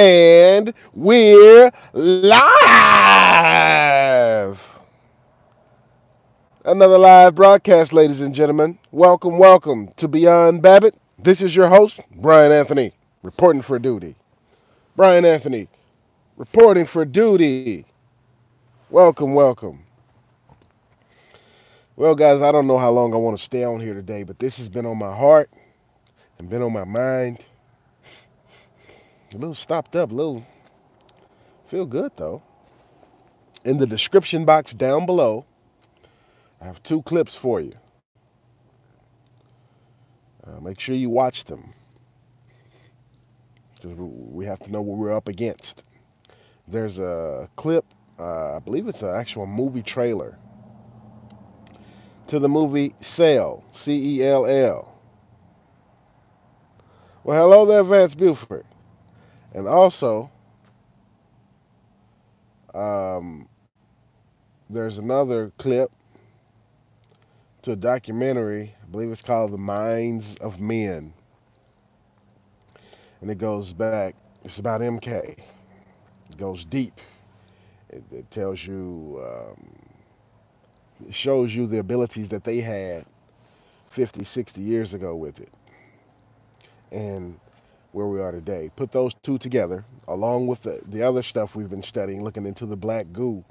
And we're live. Another live broadcast, ladies and gentlemen. Welcome to Beyond Babbitt. This is your host, Brian Anthony, reporting for duty. Brian Anthony, reporting for duty. Welcome. Well, guys, I don't know how long I want to stay on here today, but this has been on my heart and been on my mind. A little stopped up, feel good, though. In the description box down below, I have 2 clips for you. Make sure you watch them, because we have to know what we're up against. There's a clip, I believe it's an actual movie trailer, to the movie Cell, C-E-L-L. Well, hello there, Vance Buford. And also, there's another clip to a documentary, I believe it's called The Minds of Men. And it goes back, it's about MK. It goes deep. It tells you, it shows you the abilities that they had 50, 60 years ago with it. And where we are today. Put those 2 together, along with the other stuff we've been studying, looking into the black goo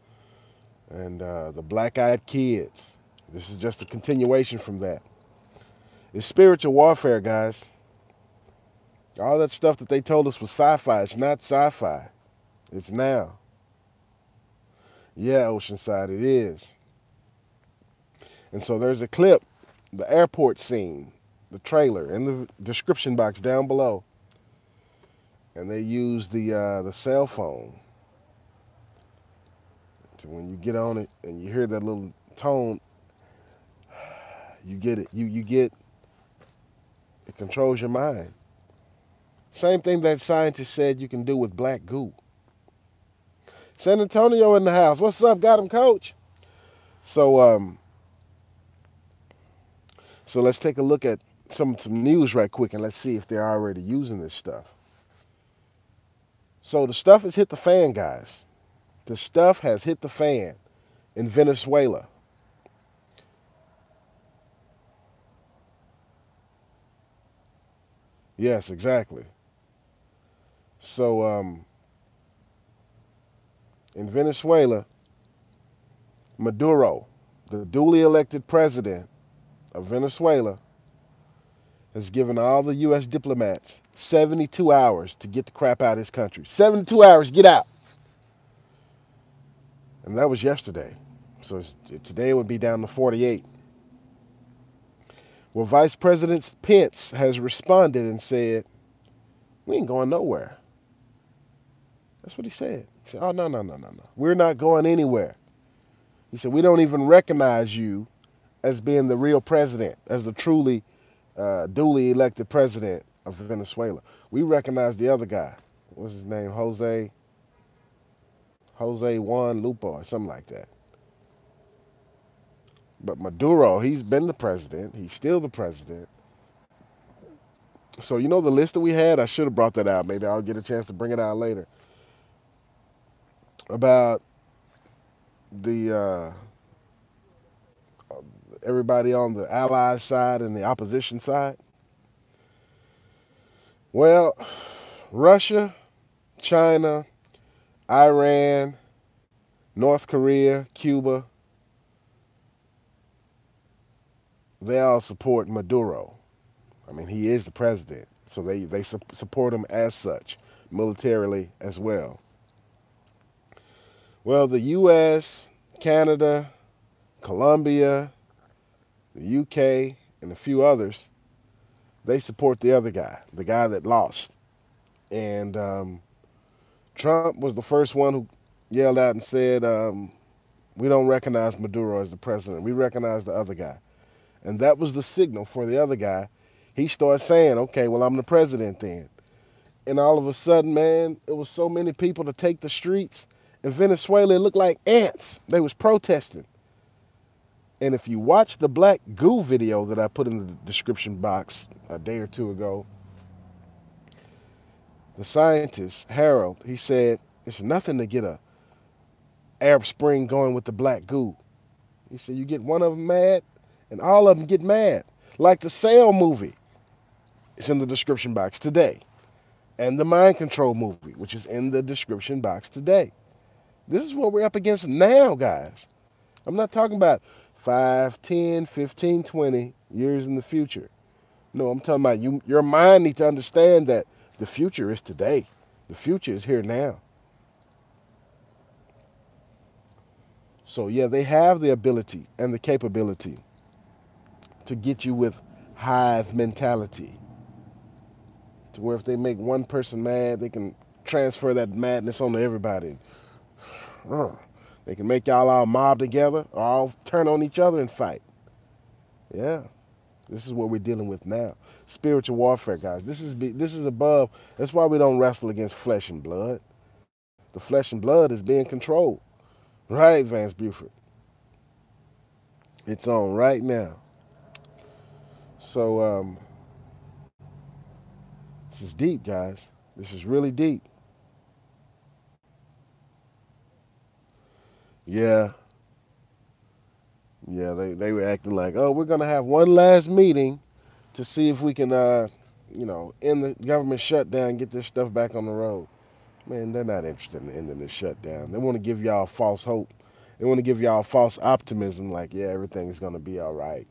and the black-eyed kids. This is just a continuation from that. It's spiritual warfare, guys. All that stuff that they told us was sci-fi, it's not sci-fi. It's now. Yeah, Oceanside, it is. And so there's a clip, the airport scene, the trailer, in the description box down below. And they use the cell phone. So when you get on it and you hear that little tone, you get it. You get, it controls your mind. Same thing that scientists said you can do with black goo. San Antonio in the house. What's up? Got him, coach? So let's take a look at some news right quick, and let's see if they're already using this stuff. So the stuff has hit the fan, guys. The stuff has hit the fan in Venezuela. Yes, exactly. So in Venezuela, Maduro, the duly elected president of Venezuela, has given all the U.S. diplomats 72 hours to get the crap out of his country. 72 hours, get out. And that was yesterday. So today it would be down to 48. Well, Vice President Pence has responded and said, we ain't going nowhere. That's what he said. He said, oh, no. We're not going anywhere. He said, we don't even recognize you as being the real president, as the truly duly elected president of Venezuela. We recognize the other guy. What's his name? Jose Juan Lupo or something like that. But Maduro, he's been the president. He's still the president. So you know the list that we had? I should have brought that out. Maybe I'll get a chance to bring it out later. About the everybody on the Allied side and the opposition side. Well, Russia, China, Iran, North Korea, Cuba, they all support Maduro. I mean, he is the president, so they support him as such, militarily as well. Well, the U.S., Canada, Colombia, the UK, and a few others, they support the other guy, the guy that lost. And Trump was the first one who yelled out and said, we don't recognize Maduro as the president. We recognize the other guy. And that was the signal for the other guy. He started saying, okay, well, I'm the president then. And all of a sudden, man, it was so many people to take the streets. In Venezuela, it looked like ants. They was protesting. And if you watch the Black Goo video that I put in the description box a day or two ago, the scientist, Harold, he said, it's nothing to get a Arab Spring going with the black goo. He said, you get one of them mad, and all of them get mad. Like the Sale movie. It's in the description box today. And the Mind Control movie, which is in the description box today. This is what we're up against now, guys. I'm not talking about 5, 10, 15, 20 years in the future. No, I'm talking about your mind needs to understand that the future is today. The future is here now. So, yeah, they have the ability and the capability to get you with hive mentality. To where if they make one person mad, they can transfer that madness onto everybody. They can make y'all all mob together or all turn on each other and fight. Yeah, this is what we're dealing with now. Spiritual warfare, guys. This is above. That's why we don't wrestle against flesh and blood. The flesh and blood is being controlled. Right, Vance Buford? It's on right now. So, this is deep, guys. This is really deep. Yeah. Yeah, they were acting like, oh, we're going to have one last meeting to see if we can, end the government shutdown and get this stuff back on the road. Man, they're not interested in ending this shutdown. They want to give y'all false hope. They want to give y'all false optimism like, yeah, everything's going to be all right.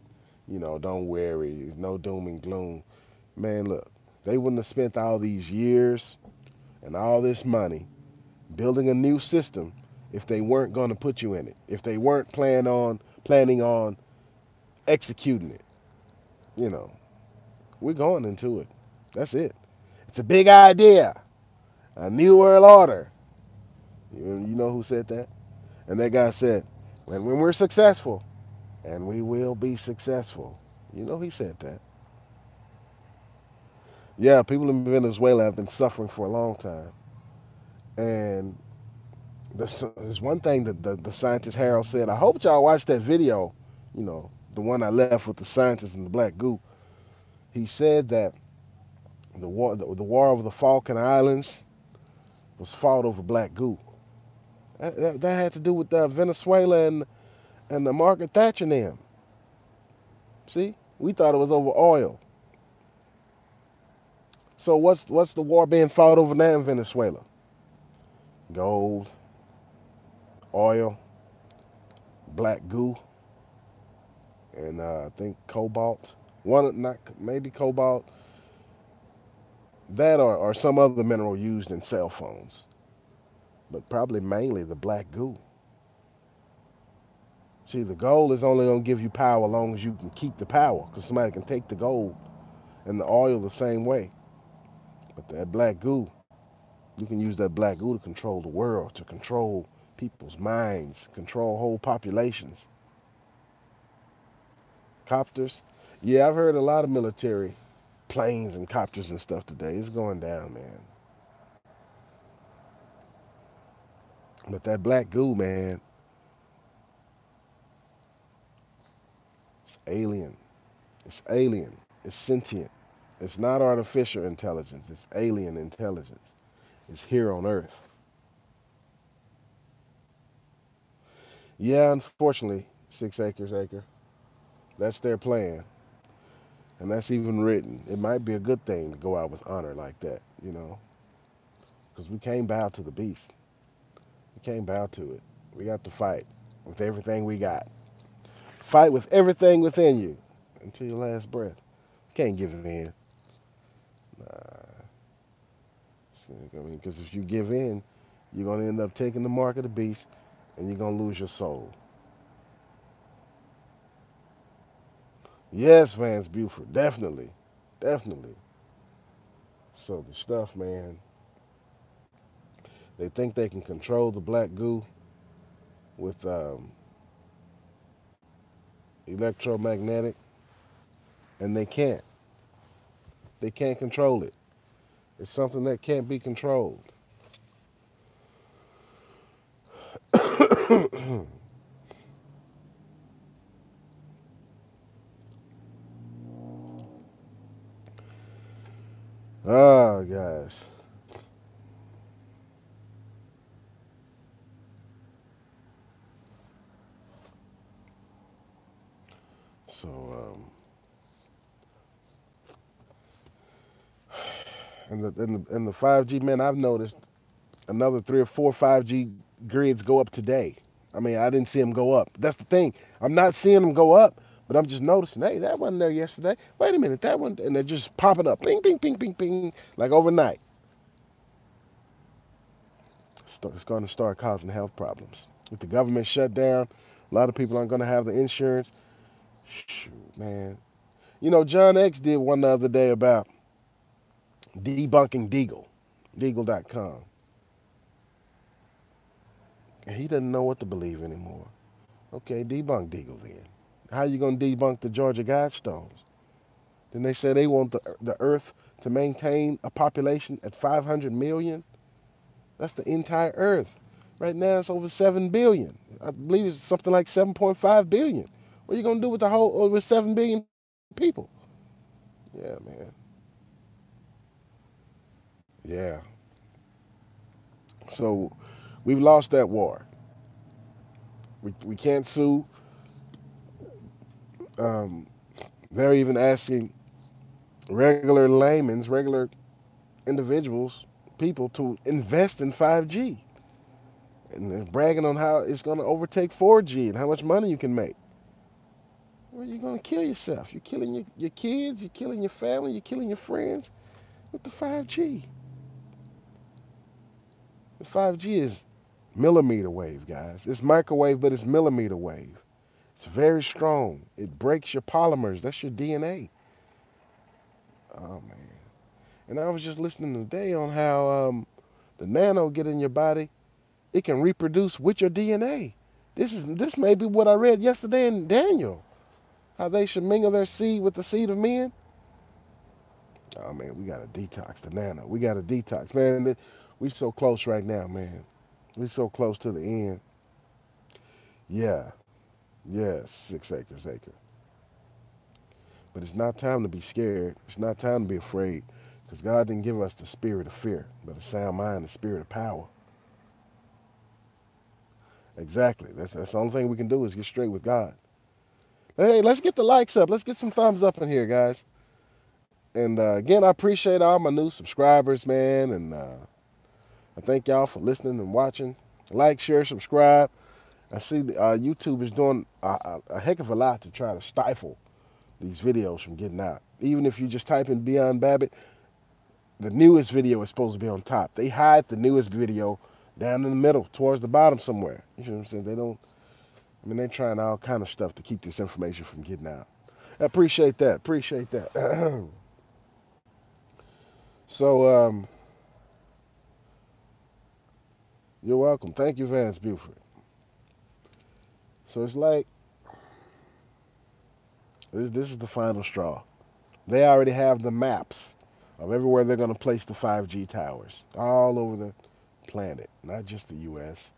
Don't worry. There's no doom and gloom. Man, look, they wouldn't have spent all these years and all this money building a new system if they weren't going to put you in it, if they weren't planning on executing it. We're going into it. That's it. It's a big idea. A new world order. You know who said that? And that guy said, when we're successful, and we will be successful. You know he said that. Yeah, people in Venezuela have been suffering for a long time. And there's one thing that the scientist Harold said. I hope y'all watched that video, the one I left with the scientist and the black goo. He said that the war over the Falkland Islands was fought over black goo. That had to do with Venezuela and the Margaret Thatcher and them. See? We thought it was over oil. So what's the war being fought over now in Venezuela? Gold, oil, black goo, and I think cobalt. Maybe cobalt. That or some other mineral used in cell phones. But probably mainly the black goo. See, the gold is only going to give you power as long as you can keep the power, because somebody can take the gold and the oil the same way. But that black goo, you can use that black goo to control the world, to control people's minds, control whole populations. Copters. Yeah, I've heard a lot of military planes and copters and stuff today. It's going down, man. But that black goo, man, it's alien. It's alien. It's sentient. It's not artificial intelligence. It's alien intelligence. It's here on Earth. Yeah, unfortunately, 6 acres acre. That's their plan. And that's even written. It might be a good thing to go out with honor like that, because we can't bow to the beast. We can't bow to it. We got to fight with everything we got. Fight with everything within you until your last breath. You can't give in. Because if you give in, you're going to end up taking the mark of the beast and you're going to lose your soul. Yes, Vance Buford, definitely. Definitely. So the stuff, man, they think they can control the black goo with electromagnetic, and they can't. They can't control it. It's something that can't be controlled. Oh, guys. And the 5G, man, I've noticed another 3 or 4 5G grids go up today. I mean, I didn't see them go up. That's the thing. I'm not seeing them go up, but I'm just noticing, hey, that wasn't there yesterday. Wait a minute, that one, and they're just popping up, ping, ping, ping, ping, ping, like overnight. It's going to start causing health problems. With the government shut down, a lot of people aren't going to have the insurance. Shoot, man. You know, John X did one the other day about debunking Deagle, Deagle.com. And he doesn't know what to believe anymore. Okay, debunk Deagle then. How you going to debunk the Georgia Guidestones? Then they say they want the Earth to maintain a population at 500 million. That's the entire Earth. Right now it's over 7 billion. I believe it's something like 7.5 billion. What are you going to do with the whole over 7 billion people? Yeah, man. Yeah. So we've lost that war. We can't sue. They're even asking regular laymen, regular individuals, people to invest in 5G. And they're bragging on how it's going to overtake 4G and how much money you can make. Well, you're going to kill yourself. You're killing your kids, you're killing your family, you're killing your friends with the 5G. The 5G is millimeter wave, guys. It's microwave, but it's millimeter wave. It's very strong. It breaks your polymers. That's your DNA. Oh, man. And I was just listening today on how the nano get in your body. It can reproduce with your DNA. This may be what I read yesterday in Daniel. How they should mingle their seed with the seed of men. Oh, man, we got to detox the nano. We got to detox. Man, we so close right now, man. We so close to the end. Yeah. Yes, 6 acres. But it's not time to be scared. It's not time to be afraid. Because God didn't give us the spirit of fear, but a sound mind, the spirit of power. Exactly. That's the only thing we can do is get straight with God. Hey, let's get the likes up. Let's get some thumbs up in here, guys. And again, I appreciate all my new subscribers, man. And I thank y'all for listening and watching. Like, share, subscribe. I see YouTube is doing a heck of a lot to try to stifle these videos from getting out. Even if you just type in Beyond Babbitt, the newest video is supposed to be on top. They hide the newest video down in the middle, towards the bottom somewhere. You know what I'm saying? They don't, I mean, they're trying all kind of stuff to keep this information from getting out. I appreciate that. Appreciate that. So, you're welcome. Thank you, Vance Buford. So it's like, this is the final straw. They already have the maps of everywhere they're going to place the 5G towers. All over the planet, not just the U.S.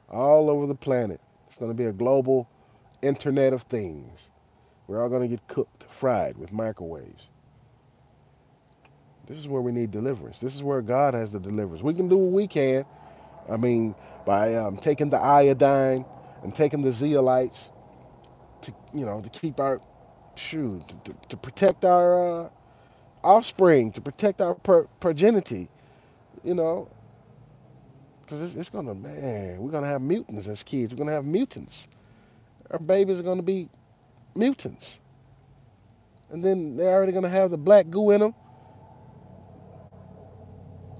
All over the planet. It's going to be a global internet of things. We're all going to get cooked, fried with microwaves. This is where we need deliverance. This is where God has the deliverance. We can do what we can. I mean, by taking the iodine and taking the zeolites to, to keep our, to protect our offspring, to protect our progeny, because it's going to, man, we're going to have mutants as kids. We're going to have mutants. Our babies are going to be mutants. And then they're already going to have the black goo in them.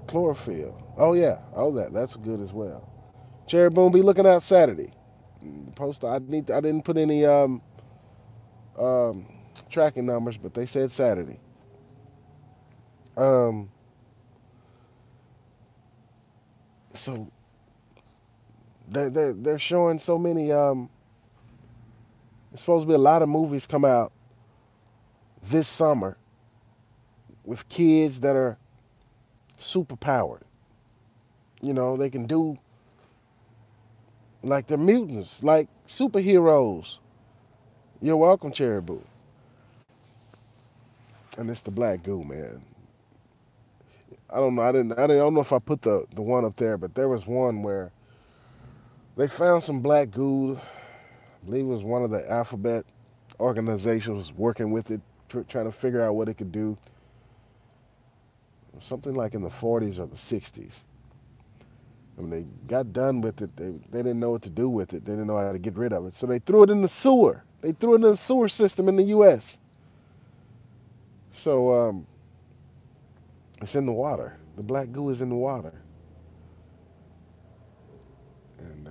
Chlorophyll. Oh, yeah. Oh, that's good as well. Cherry Boom, be looking out Saturday. Post. I didn't put any tracking numbers, but they said Saturday. So they're showing so many. There's supposed to be a lot of movies come out this summer with kids that are super powered. They can do like they're mutants, like superheroes. You're welcome, Cherry Boo. And it's the black goo, man. I don't know. I don't know if I put the one up there, but there was one where they found some black goo. I believe it was one of the alphabet organizations working with it, trying to figure out what it could do. something like in the 40s or the 60s. When they got done with it, they didn't know what to do with it. They didn't know how to get rid of it. So they threw it in the sewer. They threw it in the sewer system in the U.S. So it's in the water. The black goo is in the water. And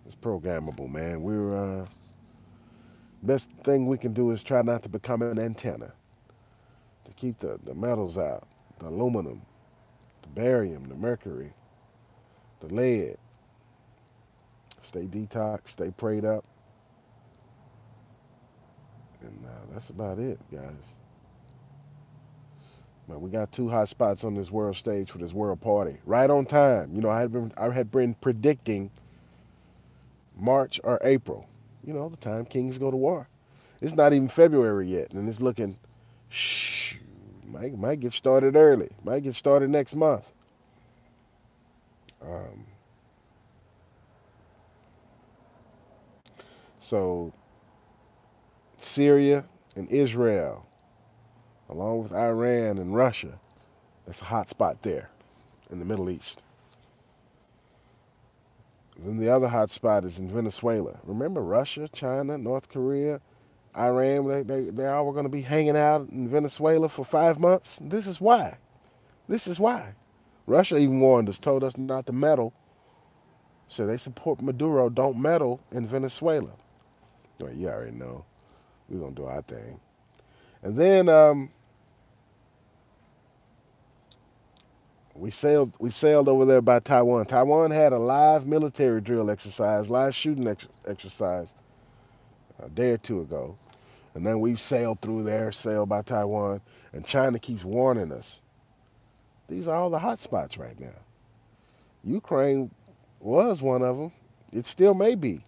it's programmable, man. Best thing we can do is try not to become an antenna. To keep the metals out, the aluminum, the barium, the mercury, the lead. Stay detox, stay prayed up. And that's about it, guys. But we got 2 hot spots on this world stage for this world party. Right on time. You know, I had been predicting March or April. You know, the time kings go to war. It's not even February yet, and it's looking, might get started early. Might get started next month. So Syria and Israel, along with Iran and Russia, that's a hot spot there in the Middle East. Then the other hot spot is in Venezuela. Remember Russia, China, North Korea, Iran, they all were going to be hanging out in Venezuela for 5 months? This is why. This is why. Russia even warned us, told us not to meddle. So they support Maduro, don't meddle in Venezuela. Well, you already know. We're going to do our thing. And then we sailed over there by Taiwan. Taiwan had a live military drill exercise, live shooting exercise a day or 2 ago. And then we sailed through there, sailed by Taiwan. And China keeps warning us. These are all the hot spots right now. Ukraine was one of them. It still may be.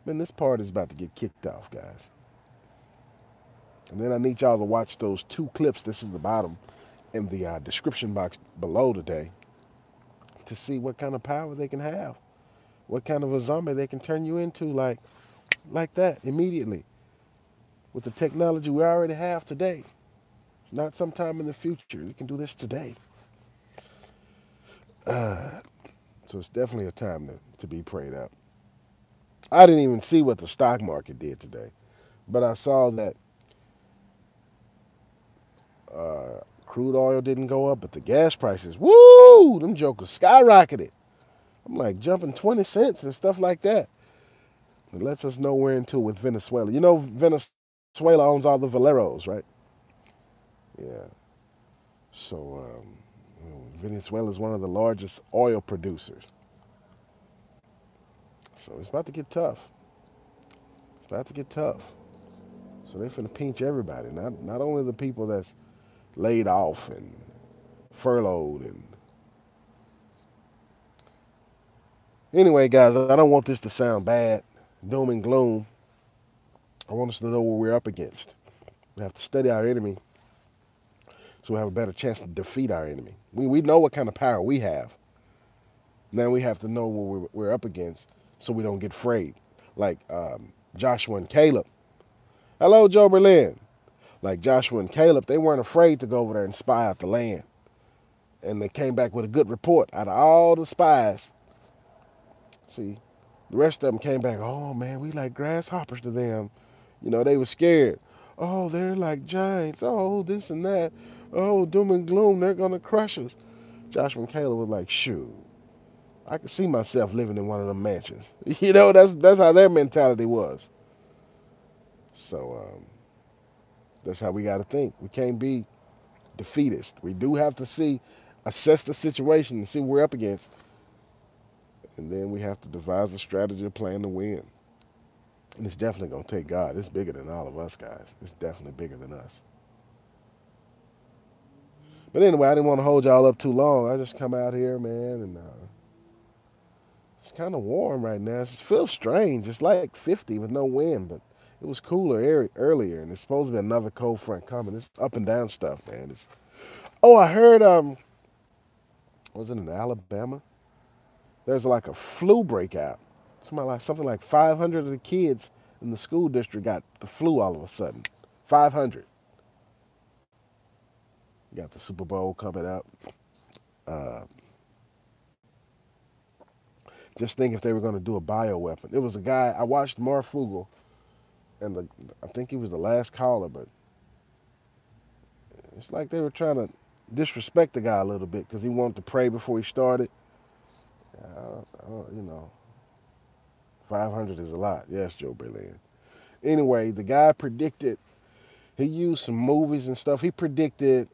Man, this party's about to get kicked off, guys. And then I need y'all to watch those 2 clips. This is the bottom in the description box below today to see what kind of power they can have. What kind of a zombie they can turn you into like that immediately. With the technology we already have today. Not sometime in the future. You can do this today. So it's definitely a time to be prayed up. I didn't even see what the stock market did today. But I saw that crude oil didn't go up, but the gas prices, woo, them jokers skyrocketed. I'm like jumping 20 cents and stuff like that. It lets us know we're into it with Venezuela. You know Venezuela owns all the Valeros, right? Yeah. So Venezuela is one of the largest oil producers. So it's about to get tough. It's about to get tough. So they're finna pinch everybody. Not only the people that's laid off and furloughed and anyway, guys, I don't want this to sound bad, doom and gloom. I want us to know what we're up against. We have to study our enemy so we have a better chance to defeat our enemy. We know what kind of power we have. Now we have to know what we're up against so we don't get afraid. Like Joshua and Caleb. Hello, Joe Berlin. Like Joshua and Caleb, they weren't afraid to go over there and spy out the land. And they came back with a good report out of all the spies. See, the rest of them came back, oh, man, we like grasshoppers to them. You know, they were scared. Oh, they're like giants. Oh, this and that. Oh, doom and gloom, they're going to crush us. Joshua and Caleb was like, shoot, I could see myself living in one of them mansions. You know, that's how their mentality was. So that's how we got to think. We can't be defeatist. We do have to assess the situation and see what we're up against. And then we have to devise a strategy, a plan to win. And it's definitely going to take God. It's bigger than all of us, guys. It's definitely bigger than us. But anyway, I didn't want to hold y'all up too long. I just come out here, man, and it's kind of warm right now. It just feels strange. It's like 50 with no wind, but it was cooler earlier, and it's supposed to be another cold front coming. It's up and down stuff, man. I heard, was it in Alabama? There's like a flu breakout. Something like 500 of the kids in the school district got the flu all of a sudden. 500. You got the Super Bowl coming up. Uh, just think if they were going to do a bioweapon. It was a guy, I watched Mark Fugel, and I think he was the last caller, but it's like they were trying to disrespect the guy a little bit because he wanted to pray before he started. You know, 500 is a lot. Yes, Joe Berlin. Anyway, the guy predicted, he used some movies and stuff. He predicted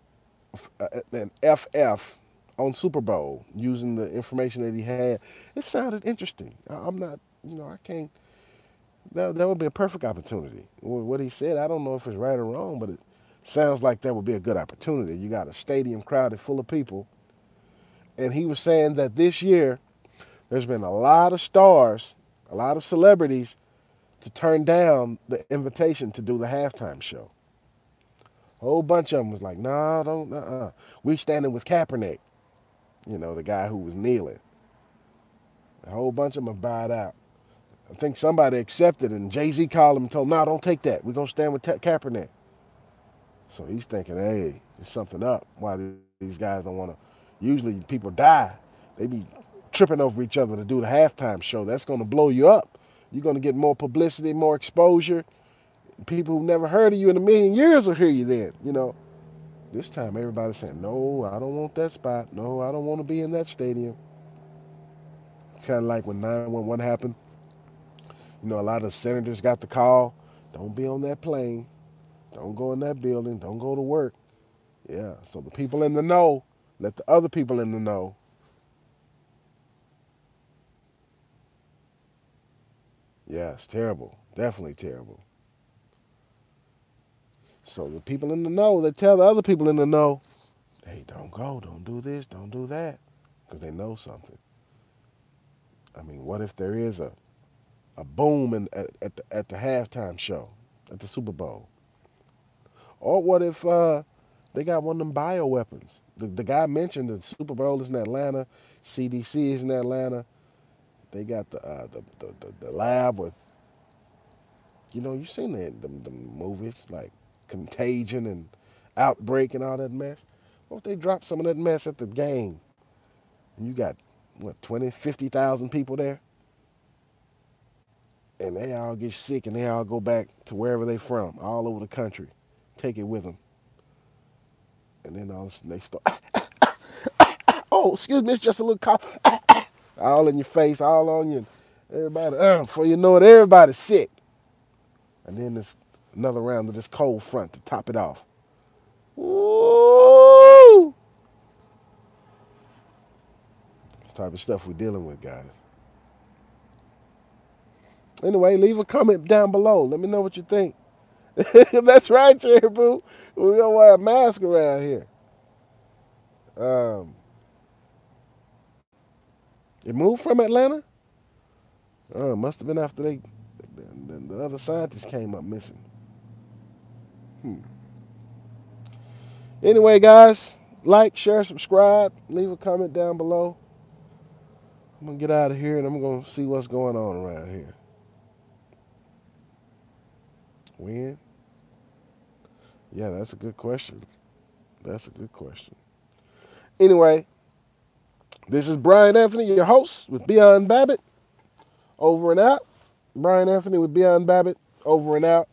an FF on Super Bowl using the information that he had. It sounded interesting. I'm not, I can't, that would be a perfect opportunity. What he said, I don't know if it's right or wrong, but it sounds like that would be a good opportunity. You got a stadium crowded full of people. And he was saying that this year, there's been a lot of stars, a lot of celebrities to turn down the invitation to do the halftime show. A whole bunch of them was like, no, don't, we standing with Kaepernick, the guy who was kneeling. A whole bunch of them have bowed out. I think somebody accepted it, and Jay-Z called him and told him, no, don't take that. We're going to stand with Kaepernick. So he's thinking, hey, there's something up. Why these guys don't want to. Usually people die. They be tripping over each other to do the halftime show. That's going to blow you up. You're going to get more publicity, more exposure. People who've never heard of you in a million years will hear you then, This time everybody's saying, no, I don't want that spot. No, I don't want to be in that stadium. It's kind of like when 911 happened. A lot of senators got the call, don't be on that plane. Don't go in that building. Don't go to work. Yeah, so the people in the know, let the other people in the know. Yeah, it's terrible. Definitely terrible. So the people in the know, they tell the other people in the know, hey, don't go, don't do this, don't do that, because they know something. I mean, what if there is a boom at the halftime show, at the Super Bowl? Or what if they got one of them bioweapons? The guy mentioned the Super Bowl is in Atlanta, CDC is in Atlanta. They got the lab with, you've seen the movies like Contagion and Outbreak and all that mess. What if they drop some of that mess at the game? And you got, 20, 50,000 people there? And they all get sick and they all go back to wherever they from, all over the country. Take it with them. And then all of a sudden they start, oh, excuse me, it's just a little cough. All in your face, all on you. Everybody, before you know it, everybody's sick. And then there's another round of this cold front to top it off. Woo! This type of stuff we're dealing with, guys. Anyway, leave a comment down below. Let me know what you think. That's right, Cherry Boo. We don't wear a mask around here. It moved from Atlanta? Must have been after the other scientists came up missing. Anyway, guys, like, share, subscribe, leave a comment down below. I'm going to get out of here and I'm going to see what's going on around here. When? Yeah, that's a good question. That's a good question. Anyway, this is Brian Anthony, your host with Beyond Babbitt. Over and out. Brian Anthony with Beyond Babbitt. Over and out.